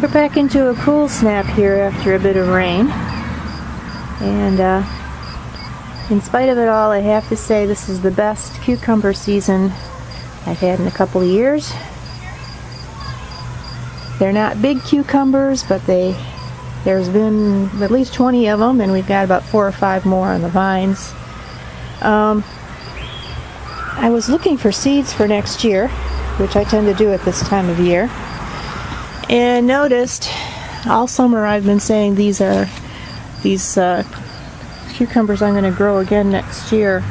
We're back into a cool snap here after a bit of rain, and in spite of it all, I have to say this is the best cucumber season I've had in a couple of years. They're not big cucumbers, but there's been at least 20 of them, and we've got about 4 or 5 more on the vines. I was looking for seeds for next year, which I tend to do at this time of year, and noticed all summer I've been saying these cucumbers I'm going to grow again next year.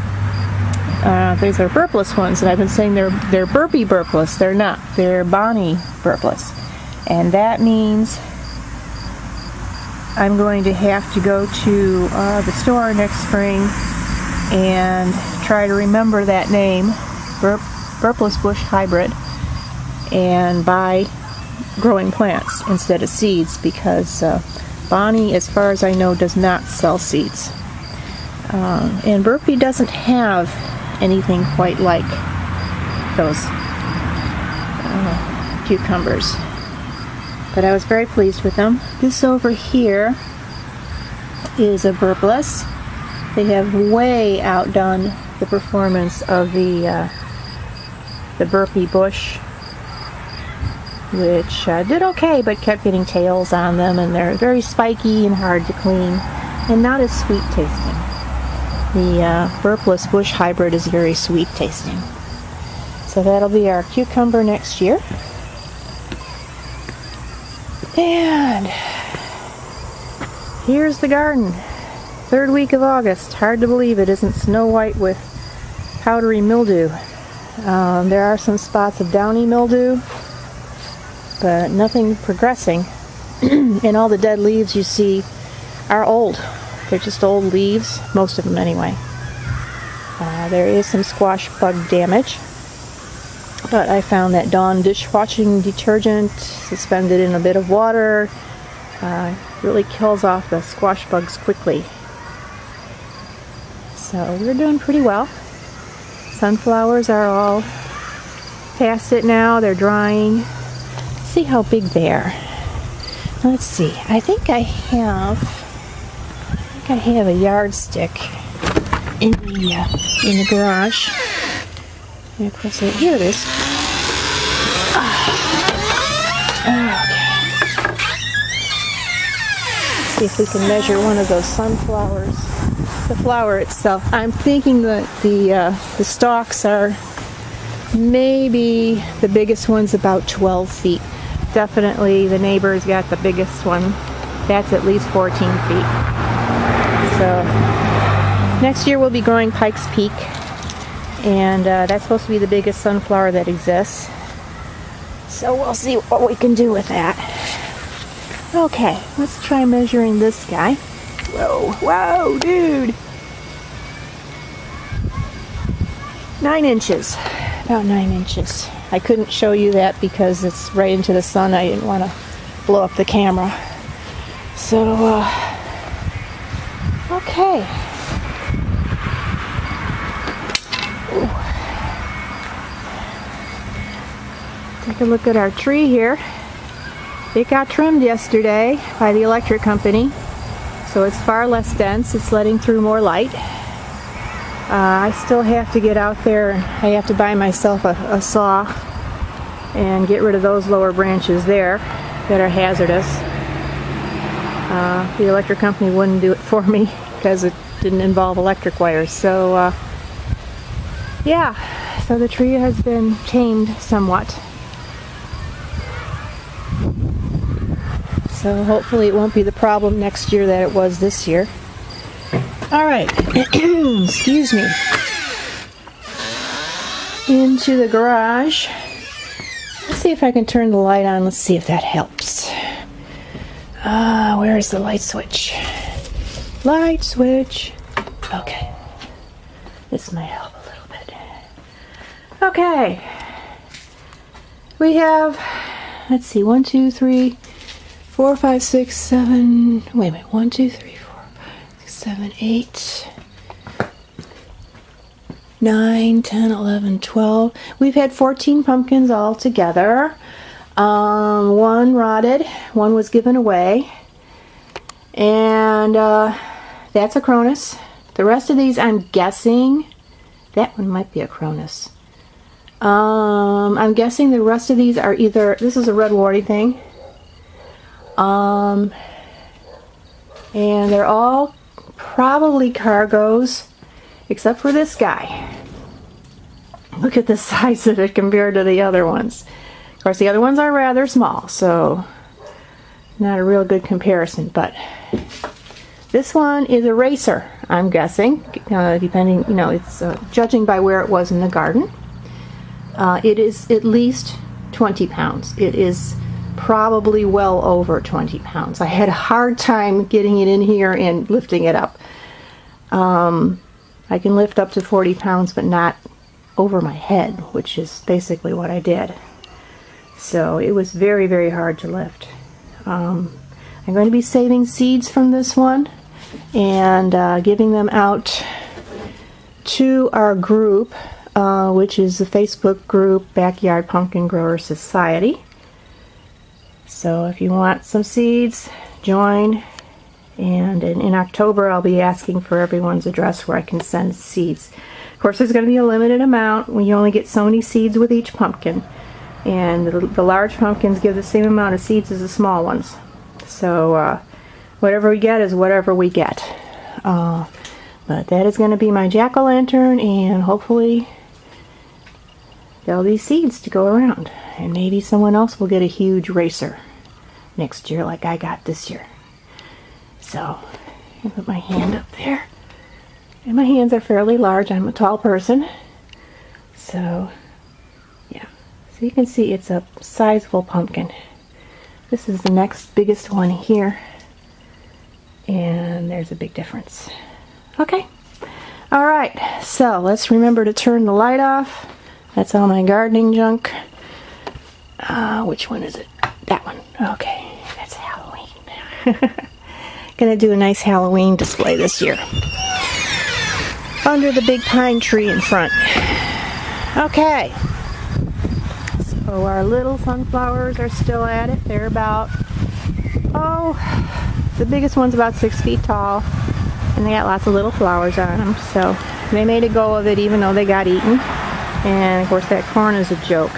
These are burpless ones, and I've been saying they're burpy burpless. They're not. They're Bonnie burpless, and that means I'm going to have to go to the store next spring and try to remember that name, burpless bush hybrid, and buy growing plants instead of seeds, because Bonnie, as far as I know, does not sell seeds. And Burpee doesn't have anything quite like those cucumbers. But I was very pleased with them. This over here is a burpless. They have way outdone the performance of the Burpee bush, which did okay, but kept getting tails on them, and they're very spiky and hard to clean, and not as sweet tasting. The burpless bush hybrid is very sweet tasting. So that'll be our cucumber next year. And here's the garden. 3rd week of August. Hard to believe it isn't snow white with powdery mildew. There are some spots of downy mildew, but nothing progressing. And all the dead leaves you see are old. They're just old leaves, most of them anyway. There is some squash bug damage, but I found that Dawn dishwashing detergent suspended in a bit of water really kills off the squash bugs quickly. So we're doing pretty well. Sunflowers are all past it now. They're drying. Let's see how big they are. Let's see. I think I have a yardstick in the garage. And of course, here it is. Okay. Let's see if we can measure one of those sunflowers. The flower itself. I'm thinking that the stalks are maybe the biggest one's about 12 feet. Definitely the neighbor's got the biggest one. That's at least 14 feet. So next year we'll be growing Pikes Peak, and that's supposed to be the biggest sunflower that exists. So we'll see what we can do with that. Okay, let's try measuring this guy. Whoa, dude! 9 inches. About 9 inches. I couldn't show you that because it's right into the sun. I didn't want to blow up the camera. So, okay. Ooh. Take a look at our tree here. It got trimmed yesterday by the electric company, so it's far less dense. It's letting through more light. I still have to get out there. I have to buy myself a saw and get rid of those lower branches there that are hazardous. The electric company wouldn't do it for me because it didn't involve electric wires. So yeah, so the tree has been tamed somewhat. So hopefully it won't be the problem next year that it was this year. Alright, excuse me. Into the garage. Let's see if I can turn the light on. Let's see if that helps. Where is the light switch? Light switch. Okay. This might help a little bit. Okay. We have, let's see, 1, 2, 3, 4, 5, 6, 7, wait a minute, 1, 2, 3, 4, 5, 6, 7, 8, 9, 10, 11, 12. We've had 14 pumpkins all together. One rotted, one was given away, and that's a Cronus. The rest of these, I'm guessing, that one might be a Cronus. I'm guessing the rest of these are either, this is a red warty thing, and they're all probably cargos, except for this guy. Look at the size of it compared to the other ones. Of course, the other ones are rather small, so not a real good comparison, but this one is a racer, I'm guessing, depending, it's judging by where it was in the garden. It is at least 20 pounds. It is probably well over 20 pounds. I had a hard time getting it in here and lifting it up. I can lift up to 40 pounds, but not over my head, which is basically what I did. So it was very, very hard to lift. I'm going to be saving seeds from this one and giving them out to our group, which is the Facebook group Backyard Pumpkin Grower Society. So if you want some seeds, join. And in October I'll be asking for everyone's address where I can send seeds. Of course, there's going to be a limited amount. We only get so many seeds with each pumpkin. And the large pumpkins give the same amount of seeds as the small ones. So whatever we get is whatever we get. But that is going to be my jack-o'-lantern, and hopefully there'll be seeds to go around. And maybe someone else will get a huge racer next year like I got this year. So, I put my hand up there. And my hands are fairly large. I'm a tall person. So, yeah. So you can see it's a sizable pumpkin. This is the next biggest one here. And there's a big difference. Okay. Alright, so let's remember to turn the light off. That's all my gardening junk. Which one is it? That one. Okay, that's Halloween. Gonna do a nice Halloween display this year. Under the big pine tree in front. Okay. So our little sunflowers are still at it. They're about, the biggest one's about 6 feet tall. And they got lots of little flowers on them. So they made a go of it even though they got eaten. And of course that corn is a joke.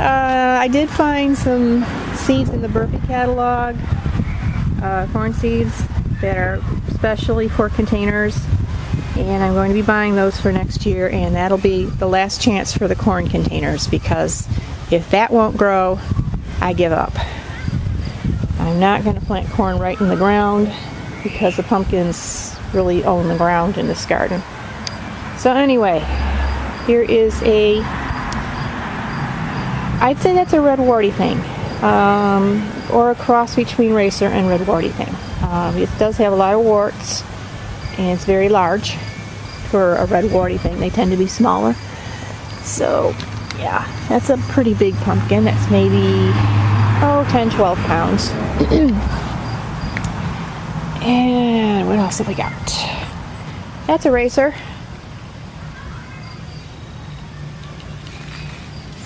I did find some seeds in the Burpee catalog, corn seeds that are specially for containers, and I'm going to be buying those for next year, and that'll be the last chance for the corn containers, because if that won't grow, I give up. I'm not going to plant corn right in the ground because the pumpkins really own the ground in this garden. So anyway, here is I'd say that's a red warty thing, or a cross between racer and red warty thing. It does have a lot of warts, and it's very large for a red warty thing. They tend to be smaller. So, yeah, that's a pretty big pumpkin. That's maybe, 10, 12 pounds. And what else have we got? That's a racer.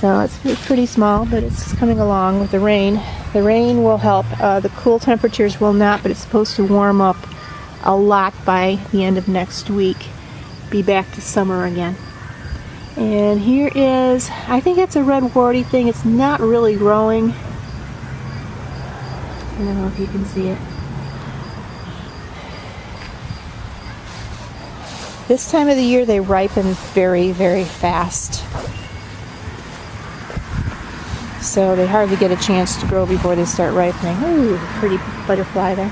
So it's pretty small, but it's coming along with the rain. The rain will help. The cool temperatures will not, but it's supposed to warm up a lot by the end of next week. Be back to summer again. And here is, I think it's a red warty thing. It's not really growing. I don't know if you can see it. This time of the year they ripen very, very fast. So they hardly get a chance to grow before they start ripening. Ooh, pretty butterfly there.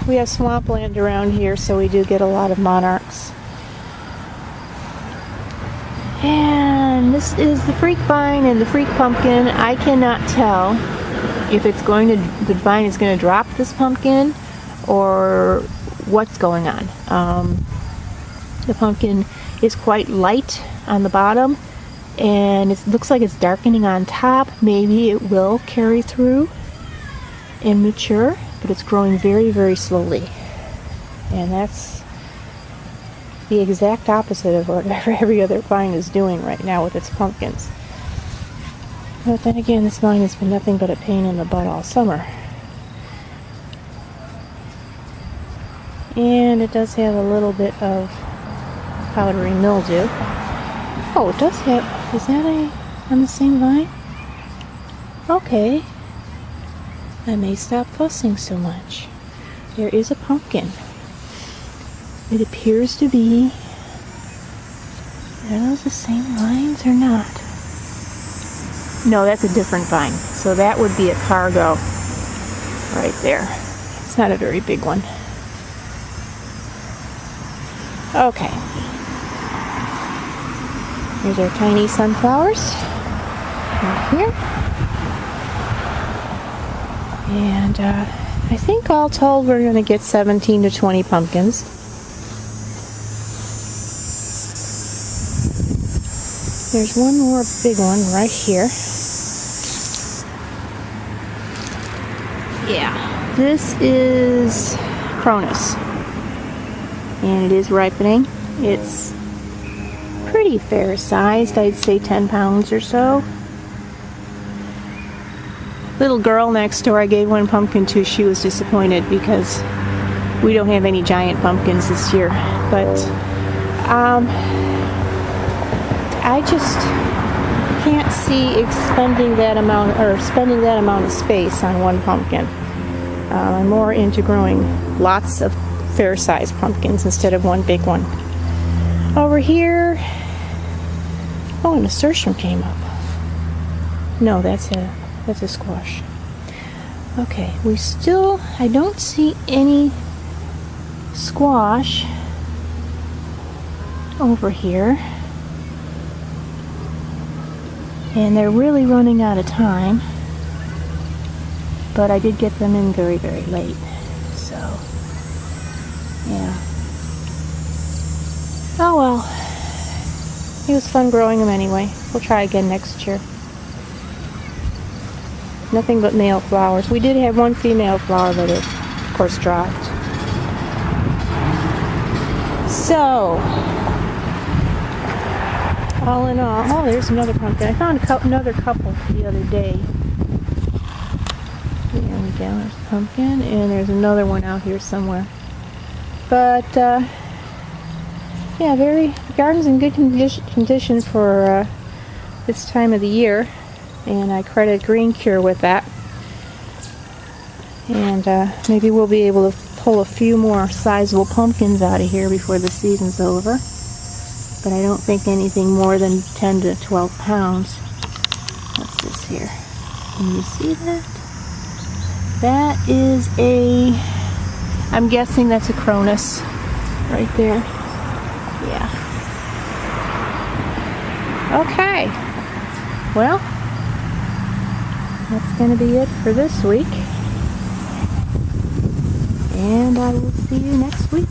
We have swampland around here, so we do get a lot of monarchs. And this is the freak vine and the freak pumpkin. I cannot tell if it's the vine is going to drop this pumpkin or what's going on. The pumpkin is quite light on the bottom, and it looks like it's darkening on top. Maybe it will carry through and mature, but it's growing very, very slowly. And that's the exact opposite of what every other vine is doing right now with its pumpkins. But then again, this vine has been nothing but a pain in the butt all summer. And it does have a little bit of powdery mildew. Oh, it does have, is that on the same vine? Okay. I may stop fussing so much. There is a pumpkin. It appears to be, are those the same vines or not? No, that's a different vine. So that would be a cargo right there. It's not a very big one. Okay. Here's our tiny sunflowers right here. And I think all told we're going to get 17 to 20 pumpkins. There's one more big one right here. Yeah, this is Cronus. And it is ripening. It's pretty fair sized, I'd say 10 pounds or so. Little girl next door I gave one pumpkin to, she was disappointed because we don't have any giant pumpkins this year. But I just can't see spending that amount of space on one pumpkin. I'm more into growing lots of fair-sized pumpkins instead of one big one. Over here, oh, a nasturtium came up. No, that's a squash. Okay, I don't see any squash over here. And they're really running out of time. But I did get them in very, very late. So, yeah. Oh well. It was fun growing them anyway. We'll try again next year. Nothing but male flowers. We did have one female flower, but it, of course, dropped. So, all in all, oh, there's another pumpkin. I found another couple the other day. There we go, there's a pumpkin, and there's another one out here somewhere. But, yeah, the garden's in good condition for this time of the year, and I credit Green Cure with that. And maybe we'll be able to pull a few more sizable pumpkins out of here before the season's over. But I don't think anything more than 10 to 12 pounds. What's this here? Can you see that? That is I'm guessing that's a Cronus right there. Yeah. Okay. Well, that's going to be it for this week. And I will see you next week.